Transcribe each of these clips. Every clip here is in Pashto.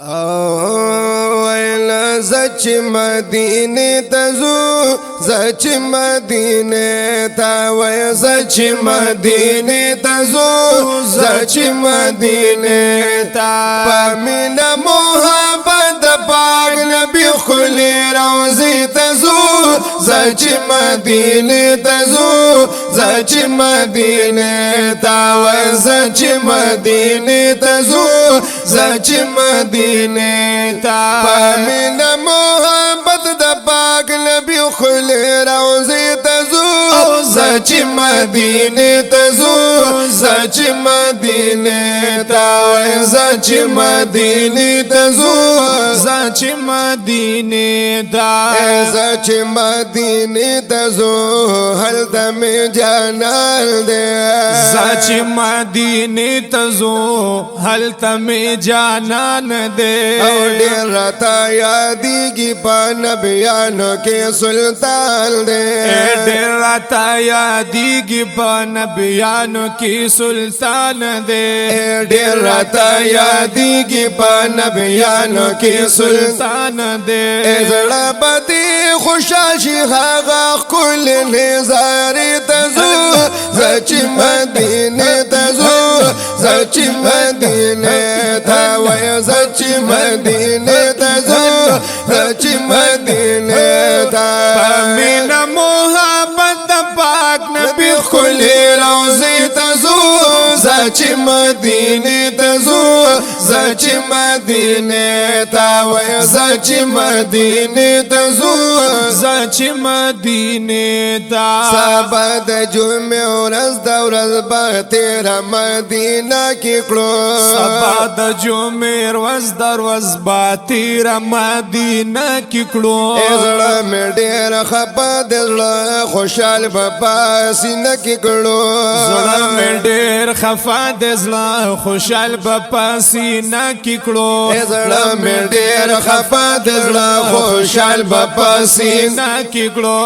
ویل زچ مدینه تزو زچ مدینه تا وی زچ مدینه تزو زچ مدینه تا پمینا محبت پاک نبی خلی روزی تزو زچ مدینه تزو زچ مدینه تا وی زچ مدینه تزو زچ مدینه تا پمینا محبت د پاک نبی خلی روزی تزو زچ مدینه تزو زچ مدینه تا زچ مدینه تزو زچ مدینه تا زچ مدینه تزو هل دم جانال دے زچ مدینه تزو هل تم جانان دے او ډیر راتا یادیږي په نبیانو کې سلطان دے ډیر راتا یادیږي په نبیانو کې سلطان دے ډیر راتا یادیږي په نبیانو کې سلطان دے زړه بدی خوشاشي هغه کل نظر تزو زچ مدینه تزو زچ مدینه تا وای زچ مدینه تزو زچ مدینه تا پمینا محبت پاک نبی خلی روزی تزو زچ مدینه تزو زچ مدینه تا وای زچ مدینه تزو زچ مدینه تا سبا د جمعه ورځ د ورځ به تیره مدینه کې کړو سبا د جمعه ورځ د ورځ به تیره مدینه کې کړو زړه مې ډېر خپه د زړه خوشحال به په سینه کې کړو زړه مې ډېر خفه د زړه خوشحال به په سینه کې کړو زړه مې ډېر خپه د زړه خوشحال به په سینه کې کړو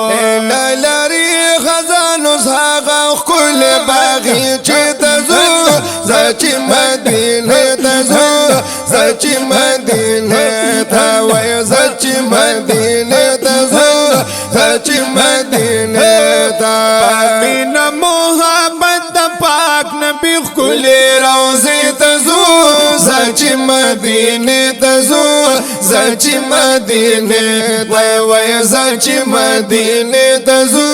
لری خزانو هغه خپل باغی چې تزو زچ مدینه تزو زچ مدینه تا وای زچ مدینه تزو زچ مدینه تا پمینا محبت پاک نبی خلی روزی تزو زچ مدینه تزو زچ مدینه تا وای زچ مدینه تزو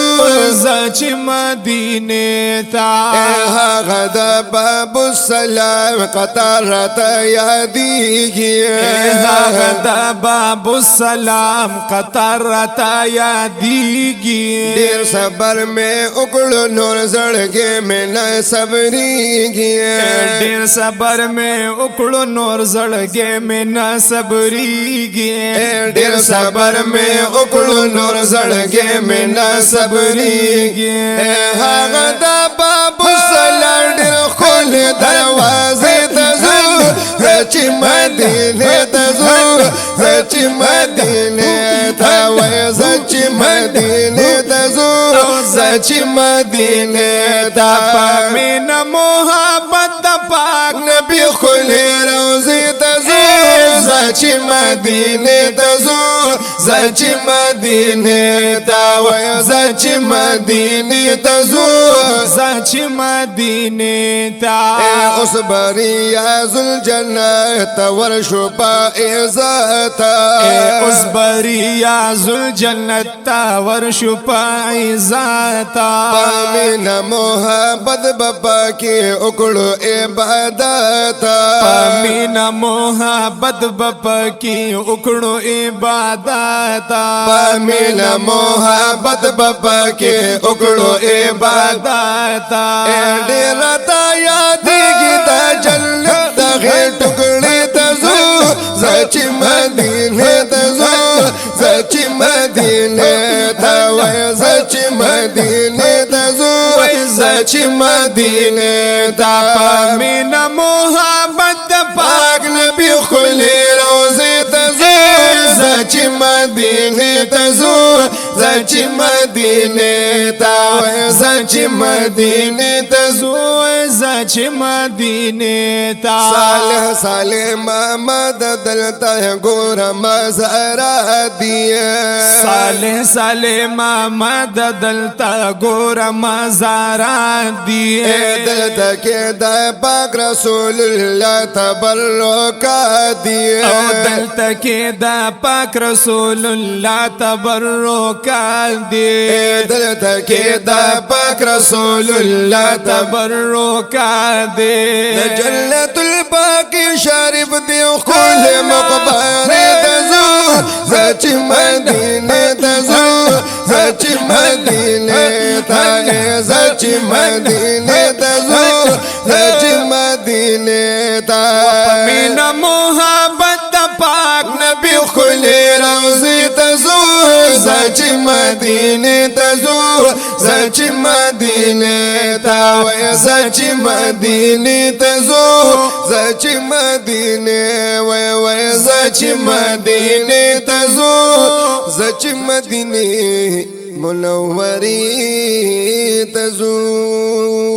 زچ مدینه تا هغه د باب السلام قطار راته یادیږي هغه د باب السلام قطار راته یادیږي ډیر صبر مې وکړو نور زړګې مې نه صبرېږي ډیر صبر مې وکړو نور زړګې مې نه صبرېږي ډیر صبر مې وکړو نور زړګې مې نه صبرېږي هغه د باب السلام ډیر خل دروازه تزو زچ مدینه تزو زچ مدینه تا وای زچ مدینه تزو زچ مدینه تا پمینا محبت پاک نبی خلی روزی تزو زچ مدینه تزو زچ مدینه تا وای زچ مدینه تزو زچ مدینه تا اوس بریا ذل جنت ورشو پا عزت اوس بریا ذل جنت تا ورشو پا عزت پمینا محبت بپا کی اکڑو عبادت پمینا محبت بپا کی اکڑو عبادت پمینا محبت بپا کی اکڑو عبادت ډیر تا یادیږي د جنت دغه ټوکړې تزو زچ مدینه تزو زچ مدینه تا وای زچ مدینه تزو زچ مدینه تا پمینا محبت پاک نبی خلی روزی تزو زچ مدینه تزو زچ مدینه تا زچ مدینه تا زو زچ مدینه تا صالح صالح محمد دلتا ګور مزارات دی صالح صالح محمد دلتا ګور مزارات دی دلتا کې د پاک رسول الله تبرکات دی او دلتا کې د پاک رسول الله تبرکات دی دلتا کې د پاک رسول الله تبرکات دی جنت الباقی شریف دی خل مقبر تزو زچ مدینه تزو زچ مدینه تا زچ مدینه تزو زچ مدینه تا مینا محبت پاک نبی خل روزی تزو زچ مدینه تزو زچ مدینه تا زچ مدینه تزو زچ مدینه وای زچ مدینه تزو زچ مدینه منوری تزو